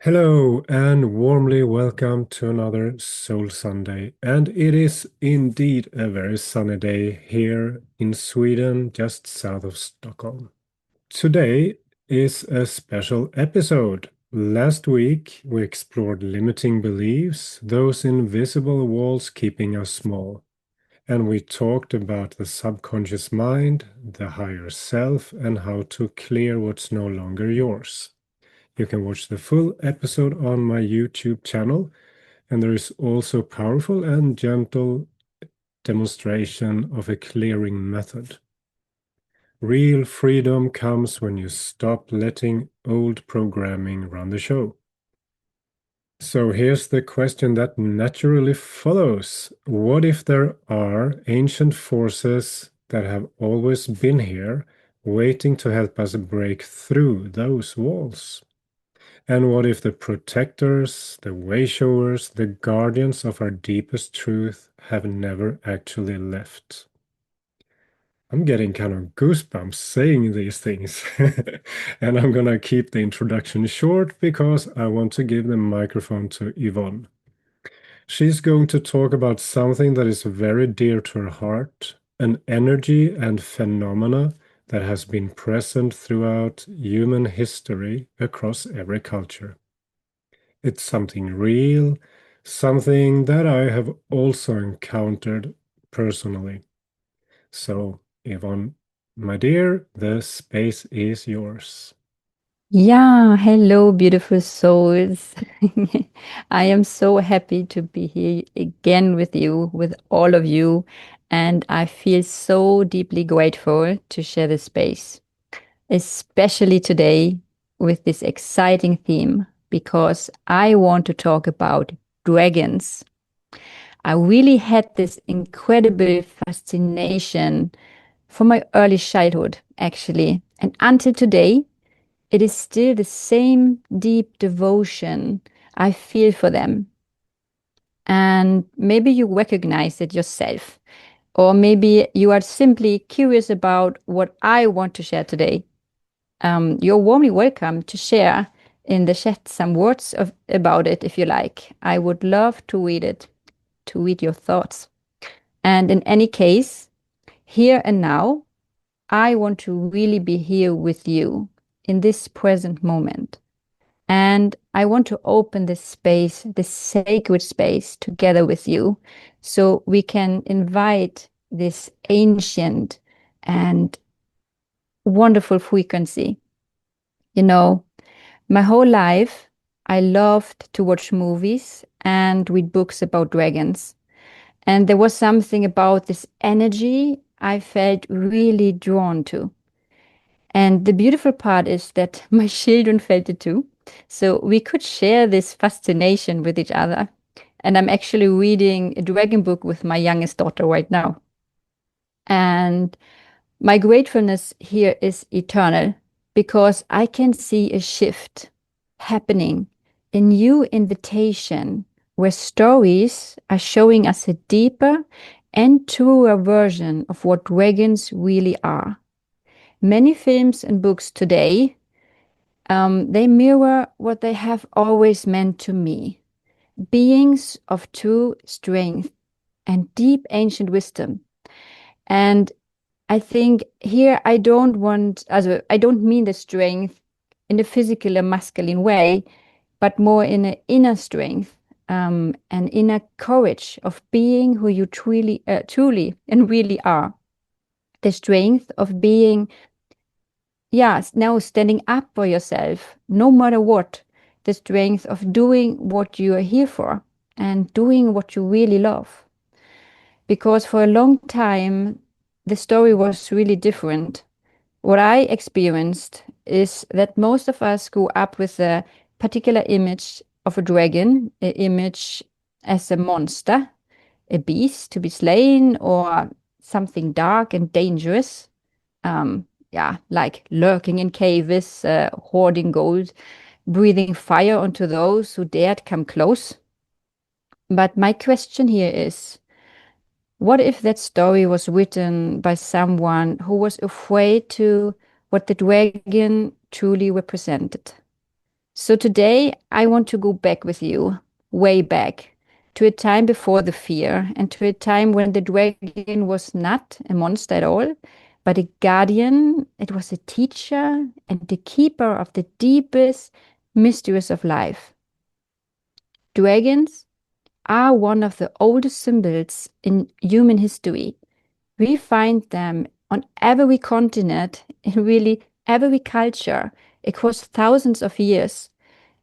Hello and warmly welcome to another Soul Sunday. And it is indeed a very sunny day here in Sweden, just south of Stockholm. Today is a special episode. Last week we explored limiting beliefs, those invisible walls keeping us small. And we talked about the subconscious mind, the higher self, and how to clear what's no longer yours. You can watch the full episode on my YouTube channel, and there is also powerful and gentle demonstration of a clearing method. Real freedom comes when you stop letting old programming run the show. So here's the question that naturally follows. What if there are ancient forces that have always been here, waiting to help us break through those walls? And what if the protectors, the wayshowers, the guardians of our deepest truth have never actually left? I'm getting kind of goosebumps saying these things. And I'm gonna keep the introduction short because I want to give the microphone to Yvonne. She's going to talk about something that is very dear to her heart, an energy and phenomena that has been present throughout human history across every culture. It's something real, something that I have also encountered personally. So, Yvonne, my dear, the space is yours. Yeah, hello, beautiful souls. I am so happy to be here again with you, with all of you, and I feel so deeply grateful to share this space, especially today with this exciting theme, because I want to talk about dragons. I really had this incredible fascination from my early childhood, actually, and until today it is still the same deep devotion I feel for them. And maybe you recognize it yourself, or maybe you are simply curious about what I want to share today. You're warmly welcome to share in the chat some words about it if you like. I would love to read it, to read your thoughts. And in any case, here and now, I want to really be here with you in this present moment. And I want to open this space, this sacred space, together with you so we can invite this ancient and wonderful frequency. You know, my whole life, I loved to watch movies and read books about dragons. And there was something about this energy I felt really drawn to. And the beautiful part is that my children felt it too. So we could share this fascination with each other. And I'm actually reading a dragon book with my youngest daughter right now. And my gratefulness here is eternal because I can see a shift happening, a new invitation where stories are showing us a deeper and truer version of what dragons really are. Many films and books today, they mirror what they have always meant to me. Beings of true strength and deep ancient wisdom. And I think here I don't mean the strength in a physical and masculine way, but more in an inner strength, and inner courage of being who you truly and really are. The strength of being, yes, now standing up for yourself, no matter what, the strength of doing what you are here for and doing what you really love. Because for a long time, the story was really different. What I experienced is that most of us grew up with a particular image of a dragon, an image as a monster, a beast to be slain, or something dark and dangerous. Yeah, like lurking in caves, hoarding gold, breathing fire onto those who dared come close. But my question here is, what if that story was written by someone who was afraid to what the dragon truly represented? So today I want to go back with you, way back, to a time before the fear and to a time when the dragon was not a monster at all, but a guardian. It was a teacher and the keeper of the deepest mysteries of life. Dragons are one of the oldest symbols in human history. We find them on every continent, in really every culture, across thousands of years,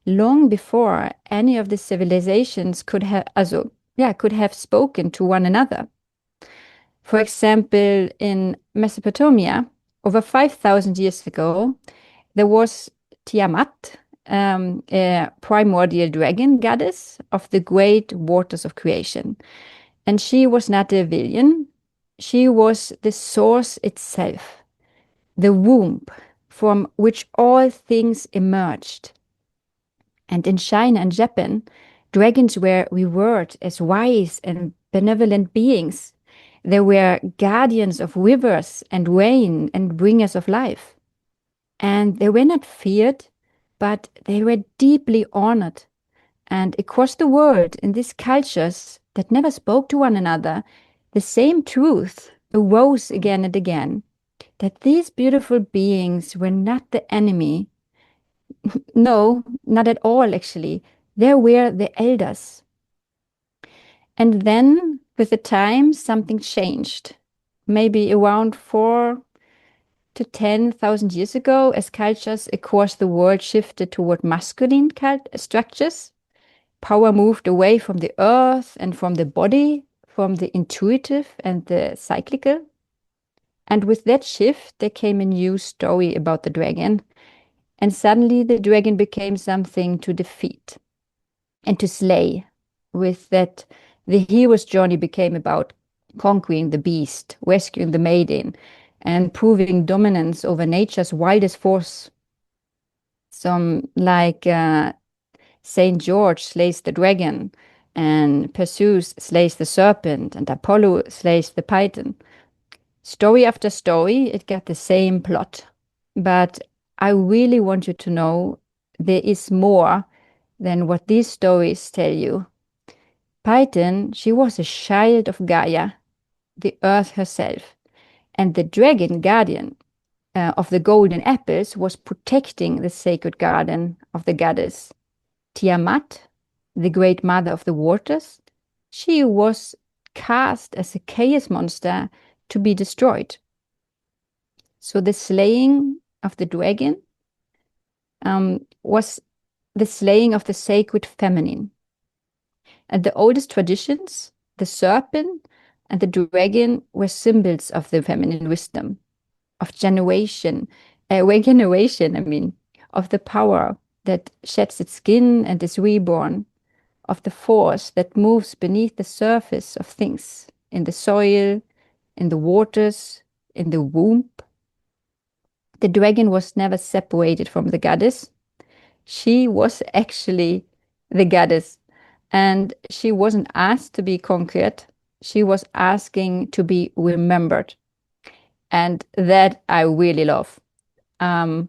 long before any of the civilizations could have spoken to one another. For example, in Mesopotamia, over 5,000 years ago, there was Tiamat, a primordial dragon goddess of the great waters of creation. And she was not a villain, she was the source itself, the womb from which all things emerged. And in China and Japan, dragons were revered as wise and benevolent beings. They were guardians of rivers and rain and bringers of life. And they were not feared, but they were deeply honored. And across the world, in these cultures that never spoke to one another, the same truth arose again and again, that these beautiful beings were not the enemy. No, not at all, actually. They were the elders. And then, with the time, something changed. Maybe around 4 to 10,000 years ago, as cultures across the world shifted toward masculine structures, power moved away from the earth and from the body, from the intuitive and the cyclical. And with that shift, there came a new story about the dragon. And suddenly the dragon became something to defeat and to slay. With that, the hero's journey became about conquering the beast, rescuing the maiden, and proving dominance over nature's wildest force. Some like Saint George slays the dragon, and Perseus slays the serpent, and Apollo slays the python. Story after story, it got the same plot. But I really want you to know there is more than what these stories tell you. Python, she was a child of Gaia, the earth herself, and the dragon guardian of the golden apples was protecting the sacred garden of the goddess. Tiamat, the great mother of the waters, she was cast as a chaos monster to be destroyed. So the slaying of the dragon was the slaying of the sacred feminine. And the oldest traditions, the serpent and the dragon, were symbols of the feminine wisdom, of regeneration, of the power that sheds its skin and is reborn, of the force that moves beneath the surface of things, in the soil, in the waters, in the womb. The dragon was never separated from the goddess. She was actually the goddess, and she wasn't asked to be conquered. She was asking to be remembered. And that I really love. There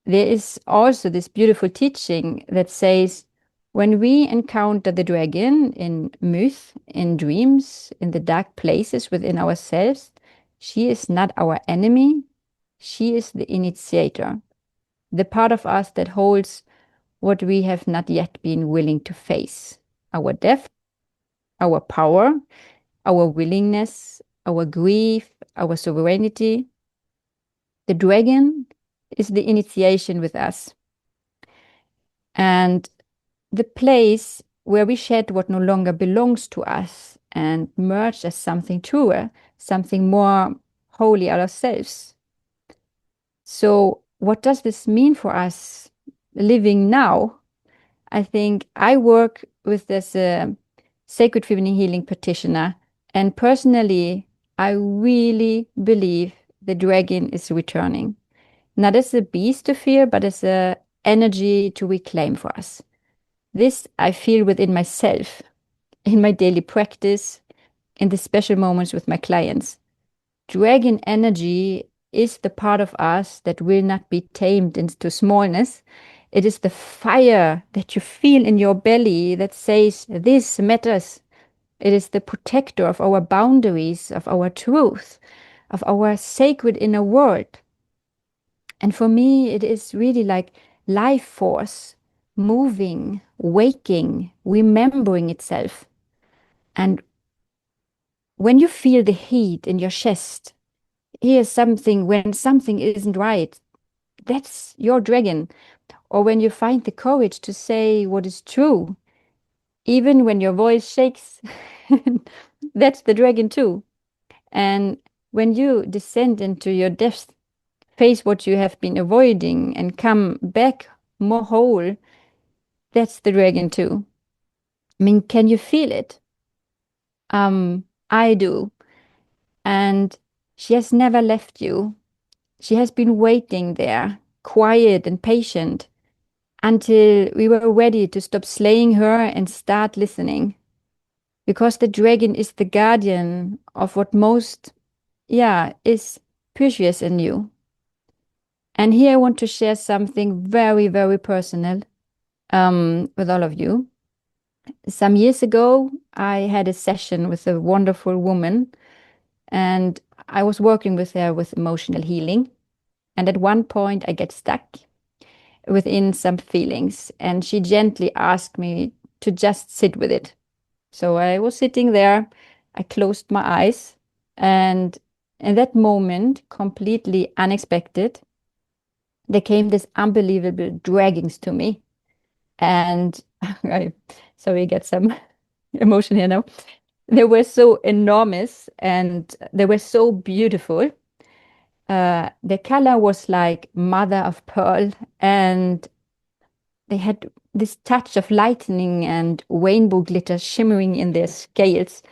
is also this beautiful teaching that says when we encounter the dragon in myth, in dreams, in the dark places within ourselves, she is not our enemy. She is the initiator, the part of us that holds what we have not yet been willing to face, our depth, our power, our willingness, our grief, our sovereignty. The dragon is the initiation with us. And the place where we shed what no longer belongs to us and merge as something truer, something more holy ourselves. So, what does this mean for us living now? I think I work with this sacred feminine healing practitioner, and personally, I really believe the dragon is returning, not as a beast to fear, but as an energy to reclaim for us. This I feel within myself, in my daily practice, in the special moments with my clients. Dragon energy is the part of us that will not be tamed into smallness. It is the fire that you feel in your belly that says, this matters. It is the protector of our boundaries, of our truth, of our sacred inner world. And for me, it is really like life force, moving, waking, remembering itself. And when you feel the heat in your chest, here's something when something isn't right. That's your dragon. Or when you find the courage to say what is true, even when your voice shakes, that's the dragon too. And when you descend into your depth, face what you have been avoiding and come back more whole, that's the dragon too. I mean, can you feel it? I do. And she has never left you. She has been waiting there, quiet and patient, until we were ready to stop slaying her and start listening. Because the dragon is the guardian of what most, yeah, is precious in you. And here I want to share something very, very personal with all of you. Some years ago, I had a session with a wonderful woman, and I was working with her with emotional healing. And at one point, I get stuck within some feelings, and she gently asked me to just sit with it. So I was sitting there, I closed my eyes, and in that moment, completely unexpected, there came this unbelievable draggings to me. And I sorry, get some emotion here now. They were so enormous and they were so beautiful. The color was like mother of pearl, and they had this touch of lightning and rainbow glitter shimmering in their scales.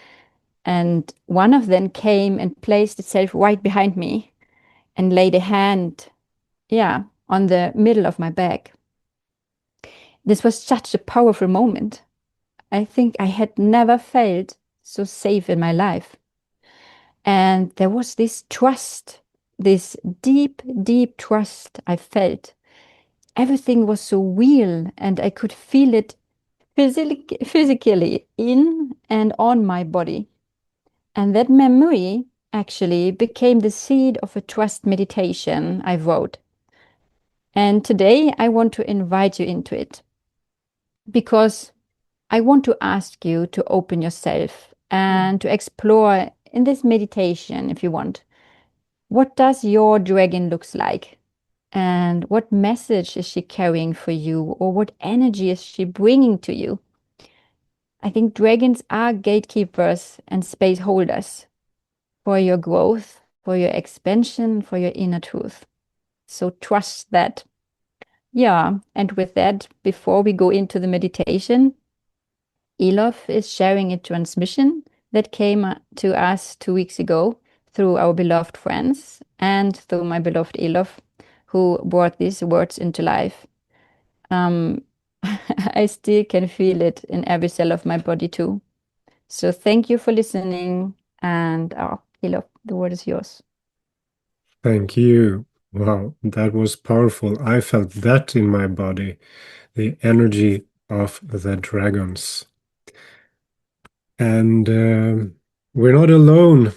And one of them came and placed itself right behind me and laid a hand, yeah, on the middle of my back. This was such a powerful moment. I think I had never felt so safe in my life. And there was this trust, this deep, deep trust I felt. Everything was so real, and I could feel it physically in and on my body. And that memory actually became the seed of a trust meditation I wrote. And today I want to invite you into it because I want to ask you to open yourself and to explore in this meditation, if you want, what does your dragon looks like? And what message is she carrying for you? Or what energy is she bringing to you? I think dragons are gatekeepers and space holders for your growth, for your expansion, for your inner truth. So trust that. Yeah. And with that, before we go into the meditation, Elof is sharing a transmission that came to us 2 weeks ago through our beloved friends and through my beloved Elof, who brought these words into life. Um, I still can feel it in every cell of my body too. So thank you for listening. And Elof, the word is yours. Thank you. Wow, that was powerful. I felt that in my body, the energy of the dragons. And we're not alone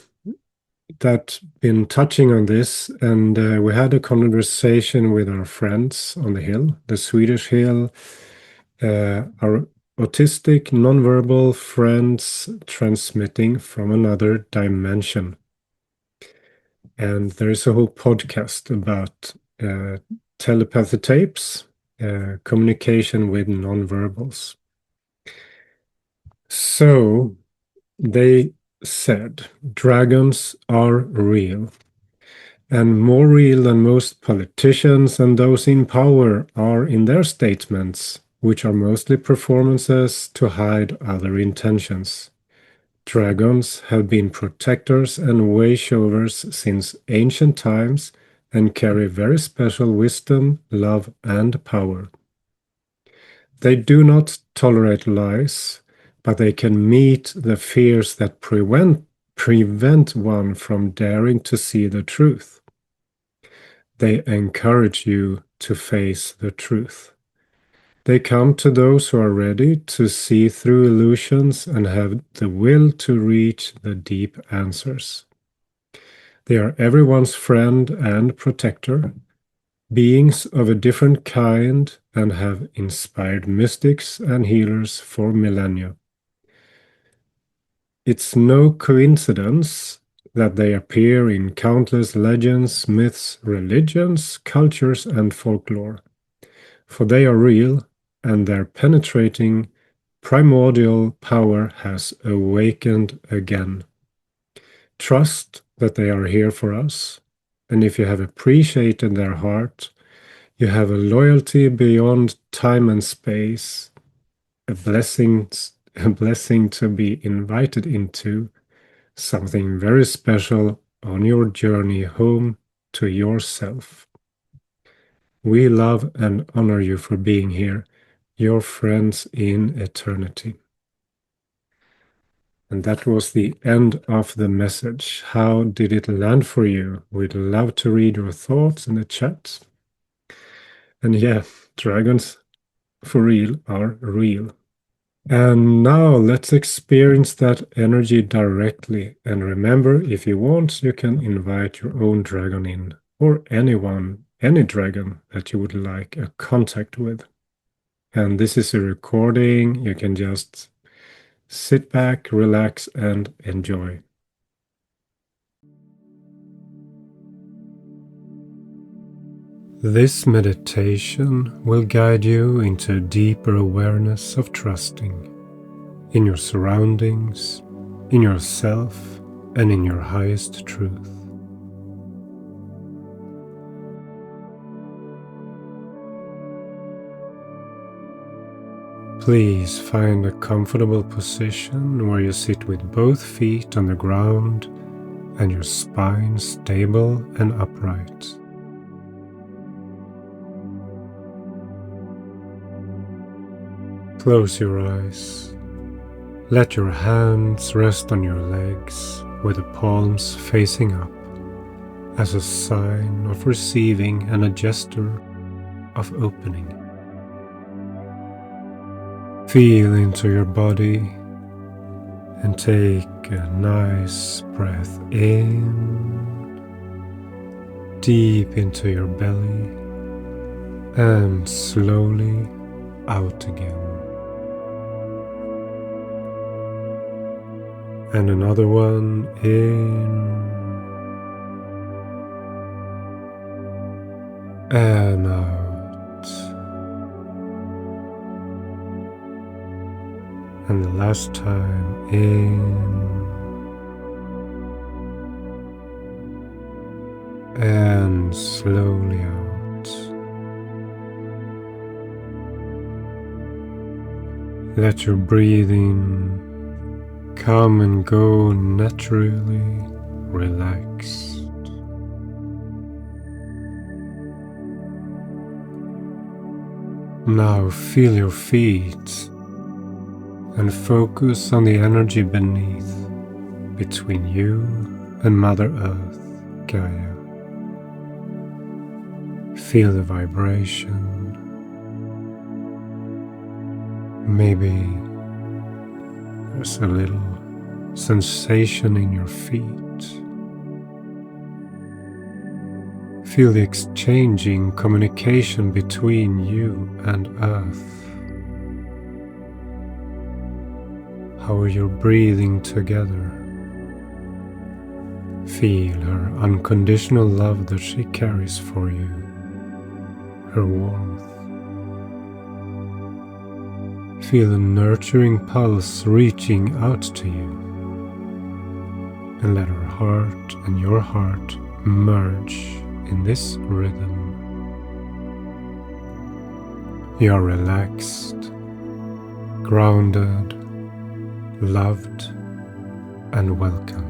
that been touching on this. And we had a conversation with our friends on the hill, the Swedish Hill, our autistic nonverbal friends transmitting from another dimension. And there is a whole podcast about telepathy tapes, communication with nonverbals. So they said dragons are real, and more real than most politicians and those in power are in their statements, which are mostly performances to hide other intentions. Dragons have been protectors and wayshowers since ancient times and carry very special wisdom, love, and power. They do not tolerate lies, but they can meet the fears that prevent one from daring to see the truth. They encourage you to face the truth. They come to those who are ready to see through illusions and have the will to reach the deep answers. They are everyone's friend and protector, beings of a different kind, and have inspired mystics and healers for millennia. It's no coincidence that they appear in countless legends, myths, religions, cultures, and folklore, for they are real, and their penetrating primordial power has awakened again. Trust that they are here for us, and if you have appreciated their heart, you have a loyalty beyond time and space, a blessing to be invited into something very special on your journey home to yourself. We love and honor you for being here, your friends in eternity. And that was the end of the message. How did it land for you? We'd love to read your thoughts in the chat. And yeah, dragons for real are real. And now let's experience that energy directly. And remember, if you want, you can invite your own dragon in, or anyone, any dragon that you would like a contact with. And this is a recording. You can just sit back, relax, and enjoy. This meditation will guide you into a deeper awareness of trusting in your surroundings, in yourself, and in your highest truth. Please find a comfortable position where you sit with both feet on the ground and your spine stable and upright. Close your eyes. Let your hands rest on your legs with the palms facing up as a sign of receiving and a gesture of opening. Feel into your body and take a nice breath in, deep into your belly, and slowly out again. And another one in and out. And the last time in and slowly out. Let your breathing come and go naturally, relaxed. Now feel your feet and focus on the energy beneath, between you and Mother Earth, Gaia. Feel the vibration. Maybe there's a little sensation in your feet. Feel the exchanging communication between you and Earth. How are you breathing together? Feel her unconditional love that she carries for you, her warmth. Feel a nurturing pulse reaching out to you, and let her heart and your heart merge in this rhythm. You are relaxed, grounded, loved, and welcome.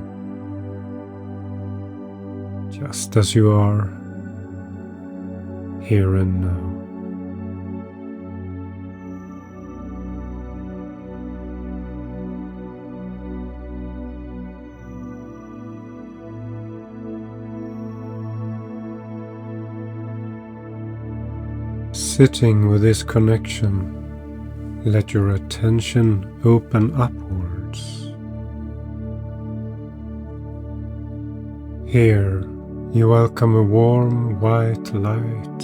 Just as you are, here and now. Sitting with this connection, let your attention open upwards. Here, you welcome a warm white light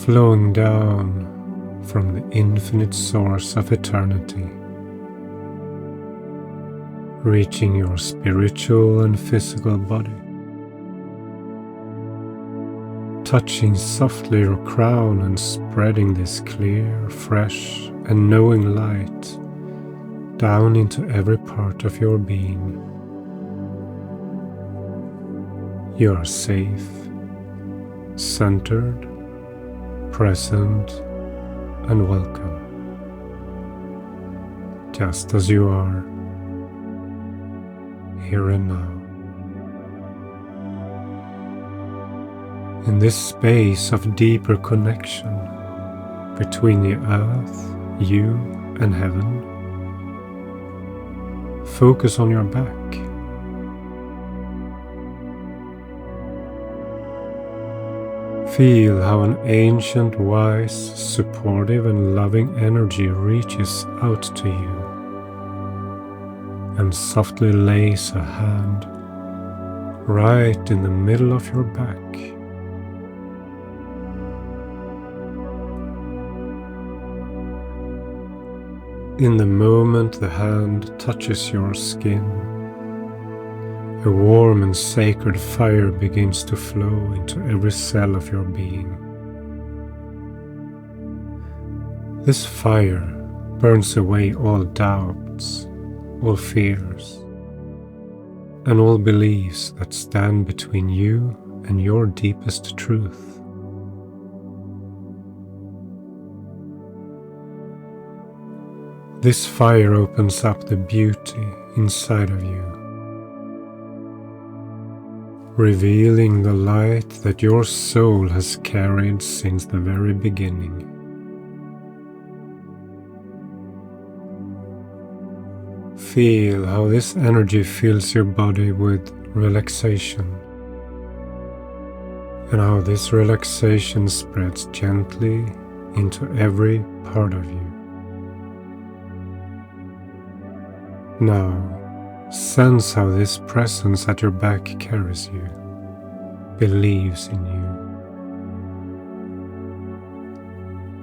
flowing down from the infinite source of eternity, reaching your spiritual and physical body, touching softly your crown and spreading this clear, fresh and knowing light down into every part of your being. You are safe, centered, present and welcome, just as you are, here and now. In this space of deeper connection between the earth, you and heaven, focus on your back. Feel how an ancient, wise, supportive and loving energy reaches out to you and softly lays a hand right in the middle of your back. In the moment the hand touches your skin, a warm and sacred fire begins to flow into every cell of your being. This fire burns away all doubts, all fears, and all beliefs that stand between you and your deepest truth. This fire opens up the beauty inside of you, revealing the light that your soul has carried since the very beginning. Feel how this energy fills your body with relaxation, and how this relaxation spreads gently into every part of you. Now, sense how this presence at your back carries you, believes in you,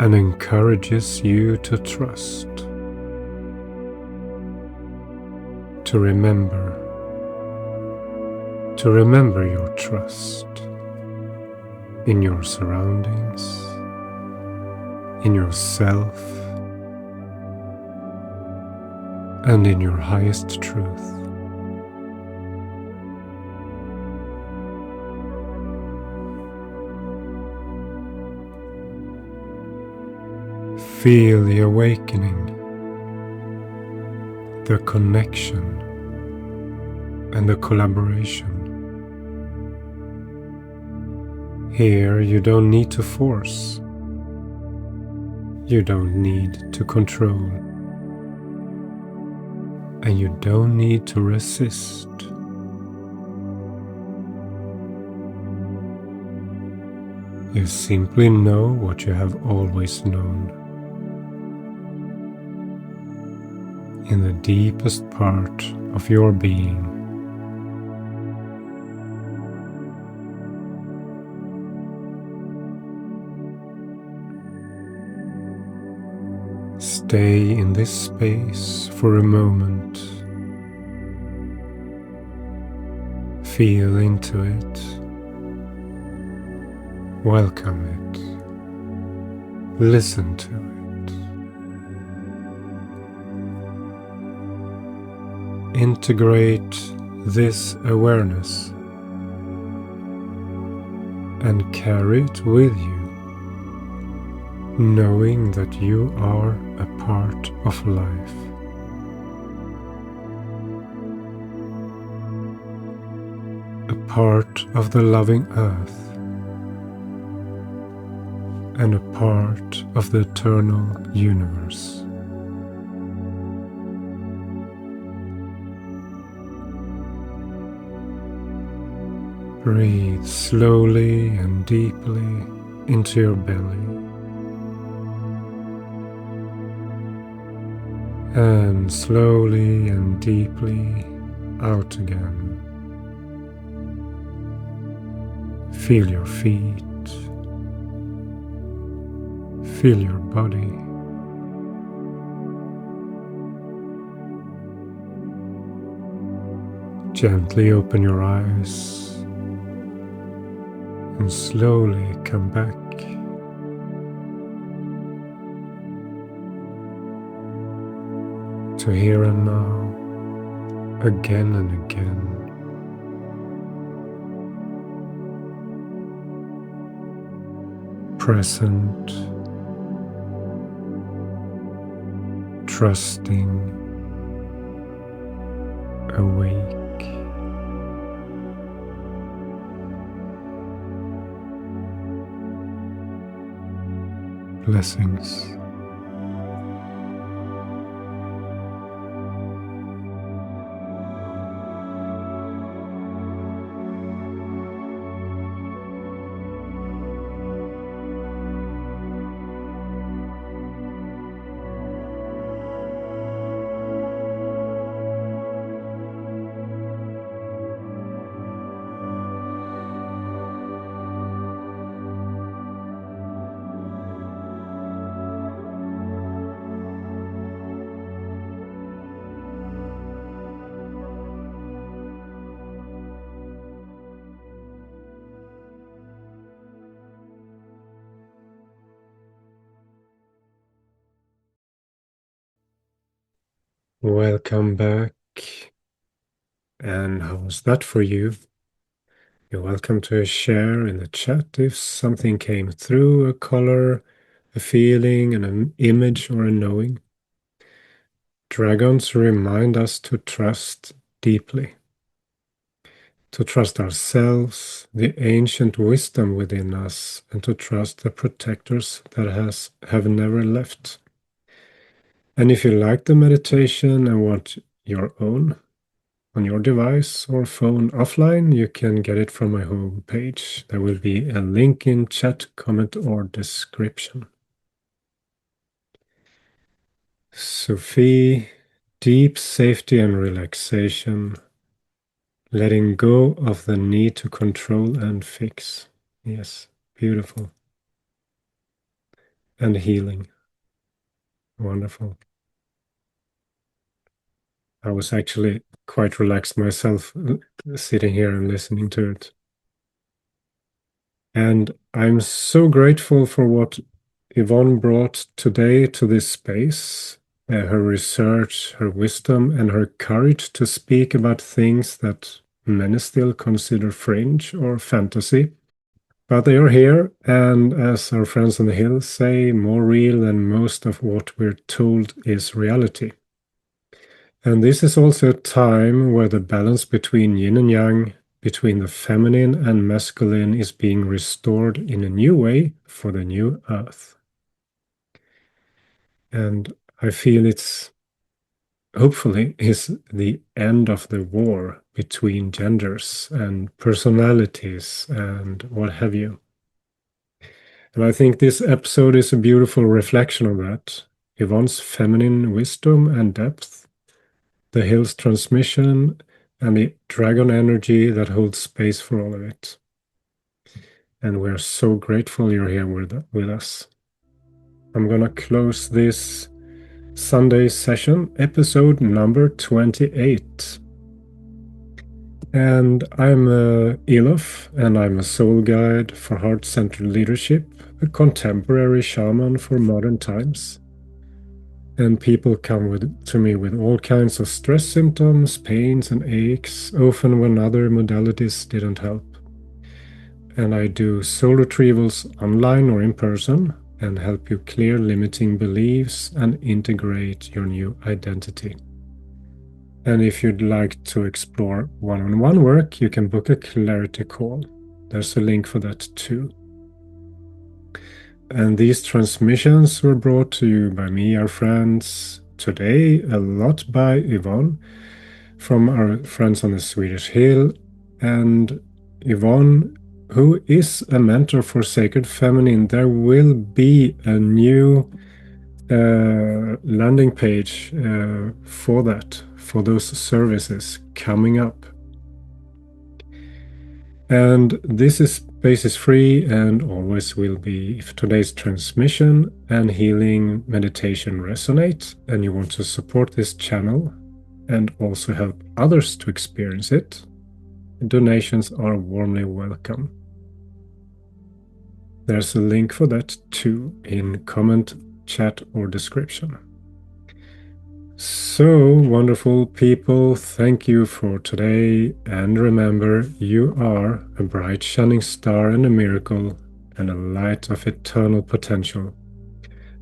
and encourages you to trust, to remember your trust in your surroundings, in yourself, and in your highest truth. Feel the awakening, the connection, and the collaboration. Here you don't need to force, you don't need to control, and you don't need to resist. You simply know what you have always known. In the deepest part of your being. Stay in this space for a moment. Feel into it. Welcome it. Listen to it. Integrate this awareness and carry it with you, knowing that you are a part of life. A part of the loving earth and a part of the eternal universe. Breathe slowly and deeply into your belly. And slowly and deeply out again. Feel your feet. Feel your body. Gently open your eyes and slowly come back. To here and now, again and again. Present, trusting, awake. Blessings. Welcome back. And how was that for you? You're welcome to share in the chat if something came through, a color, a feeling, an image, or a knowing. Dragons remind us to trust deeply, to trust ourselves, the ancient wisdom within us, and to trust the protectors that have never left. And if you like the meditation and want your own on your device or phone offline, you can get it from my home page. There will be a link in chat, comment, or description. Sophie, deep safety and relaxation, letting go of the need to control and fix. Yes, beautiful. And healing. Wonderful. I was actually quite relaxed myself sitting here and listening to it. And I'm so grateful for what Yvonne brought today to this space, her research, her wisdom, and her courage to speak about things that many still consider fringe or fantasy. But they are here, and as our friends on the hill say, more real than most of what we're told is reality. And this is also a time where the balance between yin and yang, between the feminine and masculine, is being restored in a new way for the new earth. And I feel it's hopefully is the end of the war between genders and personalities and what have you. And I think this episode is a beautiful reflection of that. Yvonne's feminine wisdom and depth, the hill's transmission, and the dragon energy that holds space for all of it. And we're so grateful you're here with us. I'm gonna close this Sunday session, episode number 28. And I'm Elof, and I'm a soul guide for heart-centered leadership, a contemporary shaman for modern times. And people come to me with all kinds of stress symptoms, pains, and aches, often when other modalities didn't help. And I do soul retrievals online or in person and help you clear limiting beliefs and integrate your new identity. And if you'd like to explore one-on-one work, you can book a clarity call. There's a link for that too. And these transmissions were brought to you by me, our friends, today a lot by Yvonne from our friends on the Swedish Hill, and Yvonne, who is a mentor for Sacred Feminine, there will be a new landing page for that, for those services coming up. And this space is free and always will be. If today's transmission and healing meditation resonate and you want to support this channel and also help others to experience it, donations are warmly welcome. There's a link for that too in comment, chat, or description. So, wonderful people, thank you for today. And remember, you are a bright shining star and a miracle and a light of eternal potential.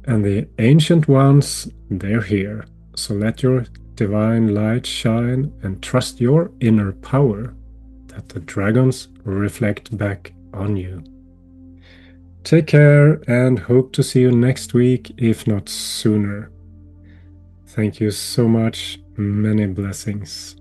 And the ancient ones, they're here. So let your divine light shine and trust your inner power that the dragons reflect back on you. Take care and hope to see you next week, if not sooner. Thank you so much. Many blessings.